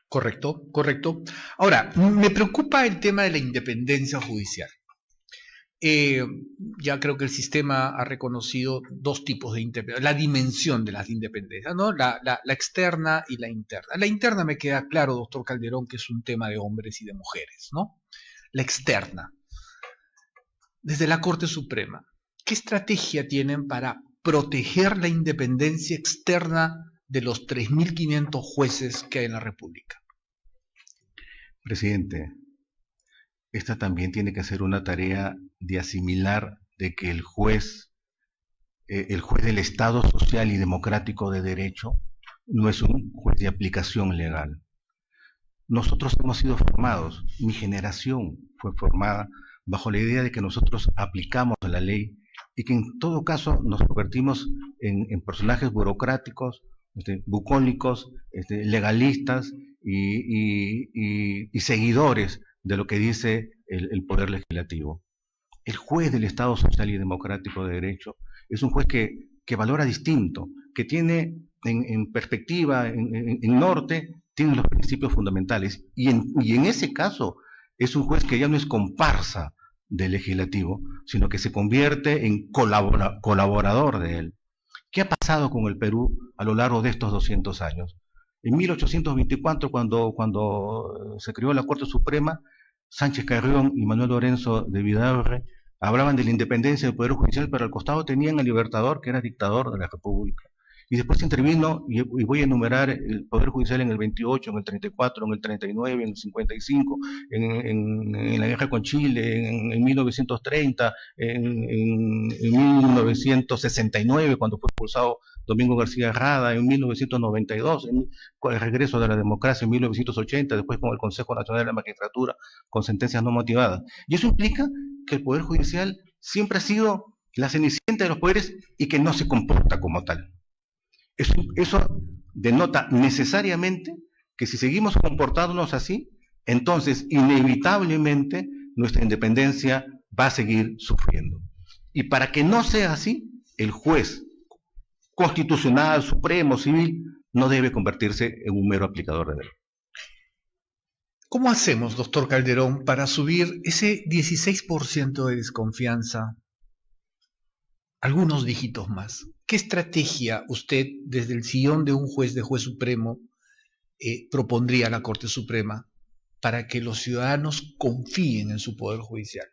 Correcto, correcto. Ahora, me preocupa el tema de la independencia judicial. Ya creo que el sistema ha reconocido dos tipos de independencia, la dimensión de las independencias, ¿no? La externa y la interna. La interna me queda claro, doctor Calderón, que es un tema de hombres y de mujeres, ¿no? La externa. Desde la Corte Suprema, ¿qué estrategia tienen para proteger la independencia externa de los 3.500 jueces que hay en la República?
Presidente, esta también tiene que ser una tarea de asimilar de que el juez del Estado social y democrático de derecho no es un juez de aplicación legal. Nosotros hemos sido formados, mi generación fue formada bajo la idea de que nosotros aplicamos la ley y que en todo caso nos convertimos en personajes burocráticos, bucólicos, legalistas y seguidores de lo que dice el Poder Legislativo. El juez del Estado Social y Democrático de Derecho es un juez que valora distinto, que tiene en perspectiva, en norte, tiene los principios fundamentales. Y en ese caso es un juez que ya no es comparsa del legislativo, sino que se convierte en colaborador de él. ¿Qué ha pasado con el Perú a lo largo de estos 200 años? En 1824, cuando se creó la Corte Suprema, Sánchez Carrión y Manuel Lorenzo de Vidaurre hablaban de la independencia del Poder Judicial, pero al costado tenían al Libertador, que era dictador de la República. Y después intervino, y voy a enumerar el Poder Judicial en el 28, en el 34, en el 39, en el 55, en la guerra con Chile, en 1930, en 1969, cuando fue expulsado Domingo García Rada, en 1992, con el regreso de la democracia en 1980, después con el Consejo Nacional de la Magistratura, con sentencias no motivadas. Y eso implica que el Poder Judicial siempre ha sido la cenicienta de los poderes y que no se comporta como tal. Eso denota necesariamente que si seguimos comportándonos así, entonces inevitablemente nuestra independencia va a seguir sufriendo. Y para que no sea así, el juez constitucional, supremo, civil, no debe convertirse en un mero aplicador de derecho.
¿Cómo hacemos, doctor Calderón, para subir ese 16% de desconfianza algunos dígitos más? ¿Qué estrategia usted, desde el sillón de un juez supremo, propondría a la Corte Suprema para que los ciudadanos confíen en su Poder Judicial?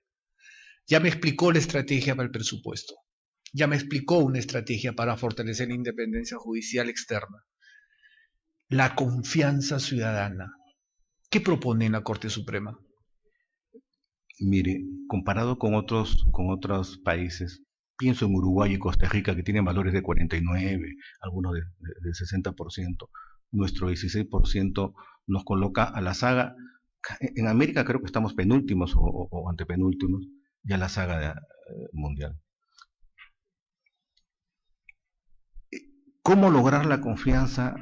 Ya me explicó la estrategia para el presupuesto. Ya me explicó una estrategia para fortalecer la independencia judicial externa. La confianza ciudadana. ¿Qué propone en la Corte Suprema?
Mire, comparado con otros países, pienso en Uruguay y Costa Rica, que tienen valores de 49, algunos de 60%, nuestro 16% nos coloca a la saga. En América creo que estamos penúltimos o antepenúltimos, ya la saga mundial. ¿Cómo lograr la confianza?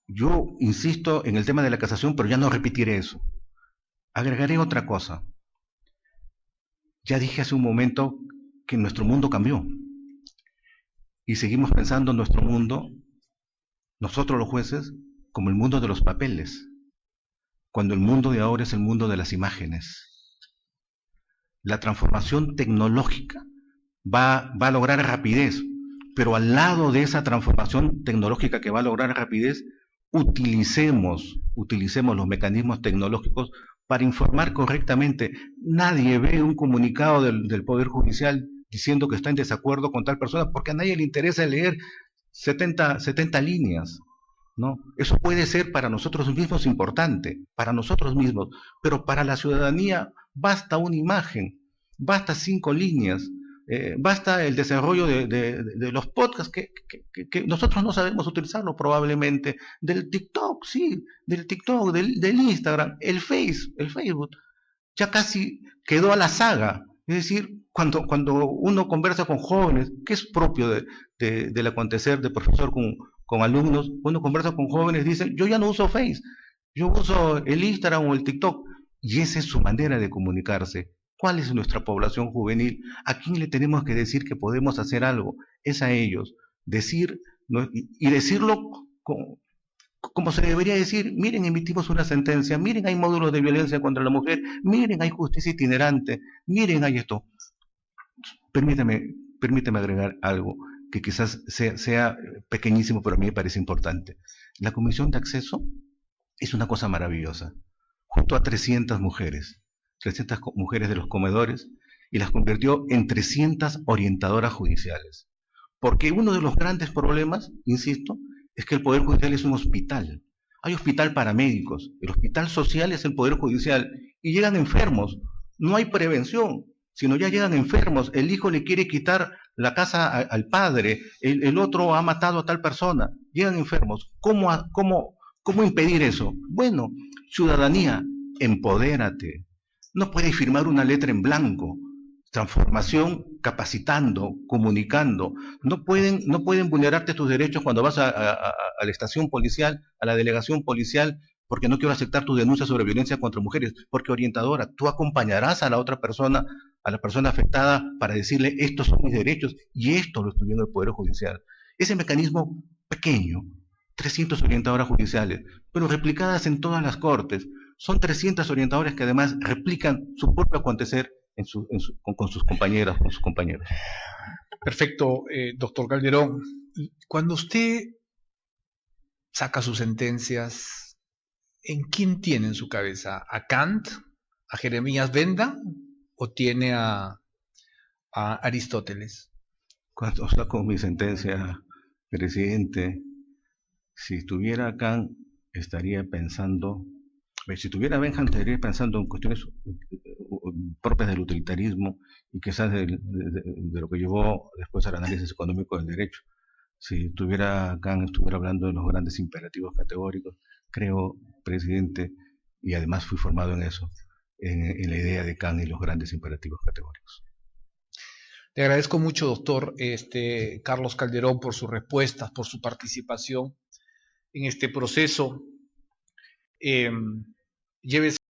Yo insisto en el tema de la casación, pero ya no repetiré eso. Agregaré otra cosa. Ya dije hace un momento que nuestro mundo cambió y seguimos pensando en nuestro mundo, nosotros los jueces, como el mundo de los papeles, cuando el mundo de ahora es el mundo de las imágenes. La transformación tecnológica va a lograr rapidez, pero al lado de esa transformación tecnológica que va a lograr rapidez, utilicemos los mecanismos tecnológicos para informar correctamente. Nadie ve un comunicado del Poder Judicial diciendo que está en desacuerdo con tal persona, porque a nadie le interesa leer 70 líneas, ¿no? Eso puede ser para nosotros mismos importante, para nosotros mismos, pero para la ciudadanía basta una imagen, basta 5 líneas, basta el desarrollo de los podcasts que nosotros no sabemos utilizarlo probablemente, del TikTok, sí, del TikTok, del Instagram, el Facebook, ya casi quedó a la saga. Es decir, cuando uno conversa con jóvenes, que es propio del acontecer de profesor con alumnos, uno conversa con jóvenes, dicen, yo ya no uso Face, yo uso el Instagram o el TikTok, y esa es su manera de comunicarse. ¿Cuál es nuestra población juvenil? ¿A quién le tenemos que decir que podemos hacer algo? Es a ellos. Decir, ¿no? Y decirlo como se debería decir, miren, emitimos una sentencia, miren, hay módulos de violencia contra la mujer, miren, hay justicia itinerante, miren, hay esto. Permítame agregar algo que quizás sea pequeñísimo, pero a mí me parece importante. La comisión de acceso es una cosa maravillosa. Junto a 300 mujeres de los comedores, y las convirtió en 300 orientadoras judiciales. Porque uno de los grandes problemas, insisto, es que el Poder Judicial es un hospital. Hay hospital para médicos, el hospital social es el Poder Judicial, y llegan enfermos. No hay prevención, sino ya llegan enfermos. El hijo le quiere quitar la casa al padre, el otro ha matado a tal persona. Llegan enfermos. ¿Cómo impedir eso? Bueno, ciudadanía, empodérate. No puedes firmar una letra en blanco. Transformación, capacitando, comunicando. No pueden vulnerarte tus derechos cuando vas a la estación policial, a la delegación policial, porque no quiero aceptar tu denuncia sobre violencia contra mujeres. Porque orientadora, tú acompañarás a la otra persona, a la persona afectada, para decirle, estos son mis derechos, y esto lo estoy viendo el Poder Judicial. Ese mecanismo pequeño, 300 orientadoras judiciales, pero replicadas en todas las cortes. Son 300 orientadores que además replican su propio acontecer con sus compañeras, con sus compañeros.
Perfecto, doctor Calderón. Cuando usted saca sus sentencias, ¿en quién tiene en su cabeza? ¿A Kant? ¿A Jeremías Benda? ¿O tiene a Aristóteles?
Cuando saco mi sentencia, presidente, si estuviera Kant, estaría pensando... Si tuviera Benjamin, estaría pensando en cuestiones propias del utilitarismo y quizás de lo que llevó después al análisis económico del derecho. Si tuviera Kant, estuviera hablando de los grandes imperativos categóricos, creo, presidente, y además fui formado en eso, en la idea de Kant y los grandes imperativos categóricos.
Le agradezco mucho, doctor Carlos Calderón, por sus respuestas, por su participación en este proceso. Llévese